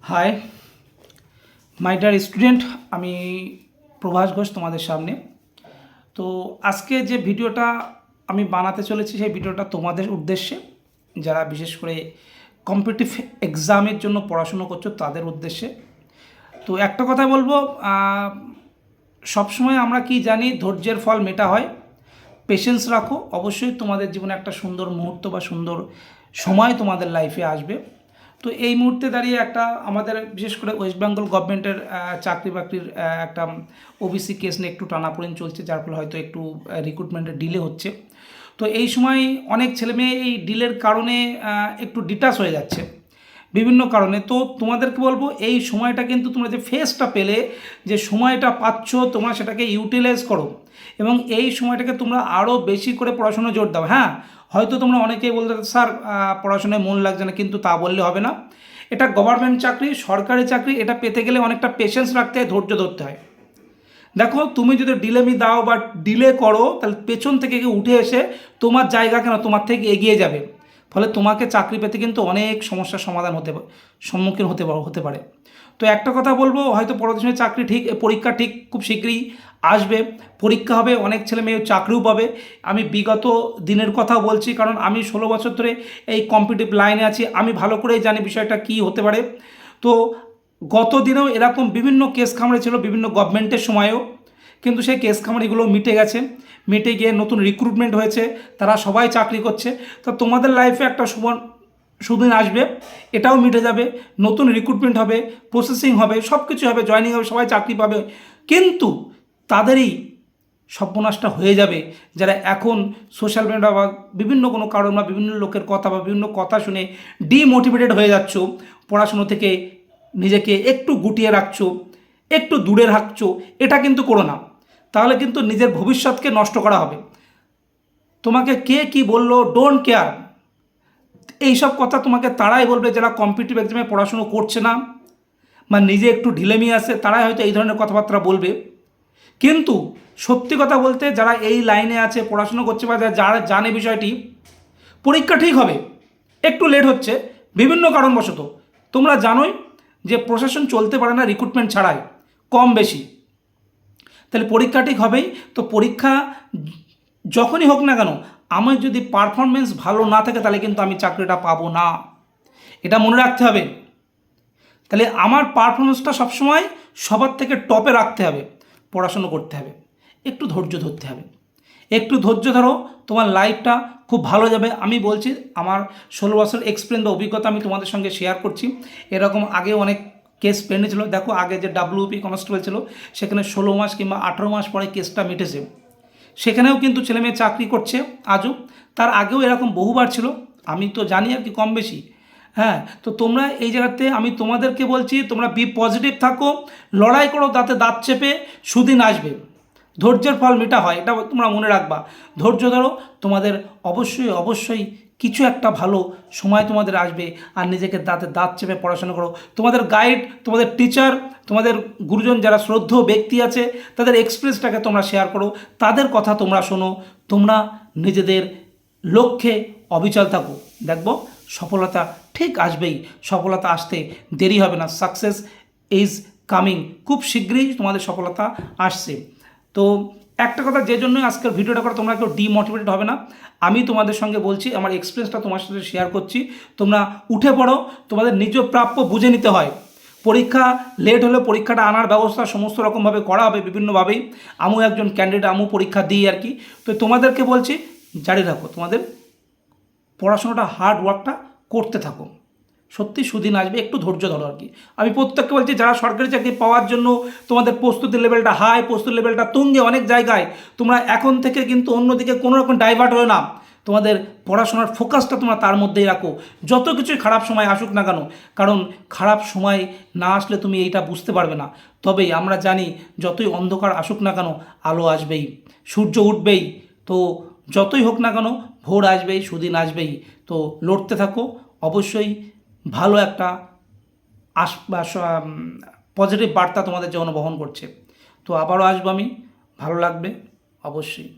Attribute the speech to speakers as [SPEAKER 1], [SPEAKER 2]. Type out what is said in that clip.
[SPEAKER 1] Hi my dear student, আমি প্রভাস ঘোষ তোমাদের সামনে। তো আজকে যে ভিডিওটা আমি বানাতে চলেছি সেই ভিডিওটা তোমাদের উদ্দেশ্যে, যারা বিশেষ করে কম্পিটিটিভ এক্সামের জন্য পড়াশুনো করছো তাদের উদ্দেশ্যে। তো একটা কথা বলবো, সবসময় আমরা কি জানি, ধৈর্যের ফল মেটা হয়। পেশেন্স রাখো, অবশ্যই তোমাদের জীবনে একটা সুন্দর মুহূর্ত বা সুন্দর সময় তোমাদের লাইফে আসবে। তো এই মুহূর্তে দাঁড়িয়ে একটা আমাদের বিশেষ করে ওয়েস্ট বেঙ্গল গভর্নমেন্টের চাকরি বাকরির একটা ওবিসি কেস নিয়ে একটু টানাপোড়েন চলছে, যার ফলে হয়তো একটু রিক্রুটমেন্টের ডিলে হচ্ছে। তো এই সময় অনেক ছেলেমেয়ে এই ডিলের কারণে একটু ডিটাচ হয়ে যাচ্ছে বিভিন্ন কারণে। তো তোমাদেরকে বলবো, এই সময়টা কিন্তু তোমরা যে ফেসটা পেলে, যে সময়টা পাচ্ছ, তোমরা সেটাকে ইউটিলাইজ করো এবং এই সময়টাকে তোমরা আরও বেশি করে পড়াশোনা জোর দাও। হ্যাঁ, হয়তো তোমরা অনেকেই বলতে স্যার পড়াশোনায় মন লাগছে না, কিন্তু তা বললে হবে না। এটা গভর্নমেন্ট চাকরি, সরকারি চাকরি, এটা পেতে গেলে অনেকটা পেশেন্স রাখতে হয়, ধৈর্য ধরতে হয়। দেখো, তুমি যদি ডিলেমি দাও বা ডিলে করো, তাহলে পেছন থেকে কেউ উঠে এসে তোমার জায়গা কেন তোমার থেকে এগিয়ে যাবে, ফলে তোমাকে চাকরি পেতে কিন্তু অনেক সমস্যার সমাধান সম্মুখীন হতে পারে। তো একটা কথা বলবো, হয়তো পরবর্তী সময় চাকরি ঠিক, পরীক্ষা ঠিক খুব শীঘ্রই আসবে, পরীক্ষা হবে, অনেক ছেলে মেয়ে চাকরিও পাবে। আমি বিগত দিনের কথা বলছি, কারণ আমি 16 বছর ধরে এই কম্পিটিটিভ লাইনে আছি, আমি ভালো করেই জানি বিষয়টা কী হতে পারে। তো গত দিনেও এরকম বিভিন্ন কেস খামারি ছিল বিভিন্ন গভর্নমেন্টের সময়ও, কিন্তু সেই কেস খামারিগুলো মিটে গেছে, মিটে গিয়ে নতুন রিক্রুটমেন্ট হয়েছে, তারা সবাই চাকরি করছে। তো তোমাদের লাইফে একটা সুদিন আসবে, এটাও মিটে যাবে, নতুন রিক্রুটমেন্ট হবে, প্রসেসিং হবে, সব কিছু হবে, জয়েনিং হবে, সবাই চাকরি পাবে। কিন্তু তাদেরই সর্বনাশটা হয়ে যাবে যারা এখন সোশ্যাল মিডিয়া বা বিভিন্ন কোনো কারণ বা বিভিন্ন লোকের কথা বা বিভিন্ন কথা শুনে ডিমোটিভেটেড হয়ে যাচ্ছ, পড়াশুনো থেকে নিজেকে একটু গুটিয়ে রাখছো, একটু দূরে রাখছো। এটা কিন্তু করো না, তাহলে কিন্তু নিজের ভবিষ্যৎকে নষ্ট করা হবে। তোমাকে কে কি বললো, ডোন্ট কেয়ার। এইসব কথা তোমাকে তারাই বলবে যারা কম্পিটিটিভ এক্সামে পড়াশুনো করছে না বা নিজে একটু ঢিলেমি আছে, তারাই হয়তো এই ধরনের কথাবার্তা বলবে। কিন্তু সত্যি কথা বলতে, যারা এই লাইনে আছে, পড়াশুনো করছে বা যারা জানে বিষয়টি, পরীক্ষা ঠিক হবে, একটু লেট হচ্ছে বিভিন্ন কারণবশত। তোমরা জানোই যে প্রশাসন চলতে পারে না রিক্রুটমেন্ট ছাড়াই, কম বেশি। তাহলে পরীক্ষা ঠিক হবেই। তো পরীক্ষা যখনই হোক না কেন, আমার যদি পারফরমেন্স ভালো না থাকে, তাহলে কিন্তু আমি চাকরিটা পাবো না, এটা মনে রাখতে হবে। তাহলে আমার পারফরমেন্সটা সবসময় সবার থেকে টপে রাখতে হবে, পড়াশুনো করতে হবে, একটু ধৈর্য ধরতে হবে। একটু ধৈর্য ধরো, তোমার লাইফটা খুব ভালো যাবে। আমি বলছি, আমার 16 বছর এক্সপিরিয়েন্স বা অভিজ্ঞতা আমি তোমাদের সঙ্গে শেয়ার করছি। এরকম আগে অনেক কেস পেন্ডিং ছিল। দেখো, আগে যে ডাব্লিউপি কনস্টেবল ছিল, সেখানে 16 মাস কিংবা 18 মাস পরে কেসটা মিটেছে, সেখানেও কিন্তু ছেলেমেয়ে চাকরি করছে আজও। তার আগেও এরকম বহুবার ছিল, আমি তো জানি আর কি, কম বেশি। হ্যাঁ, তো তোমরা এই জায়গাতে আমি তোমাদেরকে বলছি, তোমরা বি পজিটিভ থাকো, লড়াই করো, দাঁতে দাঁত চেপে, সুদিন আসবে। ধৈর্যের ফল মিঠা হয়, এটা তোমরা মনে রাখবা। ধৈর্য ধরো, তোমাদের অবশ্যই অবশ্যই কিছু একটা ভালো সময় তোমাদের আসবে। আর নিজেকে দাঁতে দাঁত চেপে পড়াশোনা করো। তোমাদের গাইড, তোমাদের টিচার, তোমাদের গুরুজন যারা শ্রদ্ধেয় ব্যক্তি আছে, তাদের এক্সপিরিয়েন্সটাকে তোমরা শেয়ার করো, তাদের কথা তোমরা শোনো। তোমরা নিজেদের লক্ষ্যে অবিচল থাকো, দেখবো সফলতা ঠিক আসবেই। সফলতা আসতে দেরি হবে না, সাকসেস ইজ কামিং, খুব শীঘ্রই তোমাদের সফলতা আসছে। তো একটা কথা, যে জন্য আজকের ভিডিওটা করা, তোমরা কেউ ডিমোটিভেটেড হবে না। আমি তোমাদের সঙ্গে বলছি, আমার এক্সপিরিয়েন্সটা তোমার সাথে শেয়ার করছি। তোমরা উঠে পড়ো, তোমাদের নিজ প্রাপ্য বুঝে নিতে হয়। পরীক্ষা লেট হলে পরীক্ষাটা আনার ব্যবস্থা সমস্ত রকমভাবে করা হবে, বিভিন্নভাবেই। আমিও একজন ক্যান্ডিডেট, আমিও পরীক্ষা দিই আর কি। তো তোমাদেরকে বলছি, জারি রাখো, তোমাদের পড়াশোনাটা, হার্ড ওয়ার্কটা করতে থাকো, সত্যি সুদিন আসবে, একটু ধৈর্য ধরো আর কি। আমি প্রত্যেককে বলছি, যারা সরকারি চাকরি পাওয়ার জন্য তোমাদের প্রস্তুতির লেভেলটা হাই, প্রস্তুতির লেভেলটা তুঙ্গে অনেক জায়গায়, তোমরা এখন থেকে কিন্তু অন্যদিকে কোনো রকম ডাইভার্ট হয়ে না। তোমাদের পড়াশোনার ফোকাসটা তোমরা তার মধ্যেই রাখো, যত কিছুই খারাপ সময় আসুক না কেন। কারণ খারাপ সময় না আসলে তুমি এইটা বুঝতে পারবে না। তবেই আমরা জানি, যতই অন্ধকার আসুক না কেন, আলো আসবেই, সূর্য উঠবেই। তো যতই হোক না কেন, ভোর আসবেই, সুদিন আসবেই। তো লড়তে থাকো, অবশ্যই ভালো একটা পজিটিভ বার্তা তোমাদের জন্য বহন করছে। তো আবারও আসবো আমি, ভালো লাগবে অবশ্যই।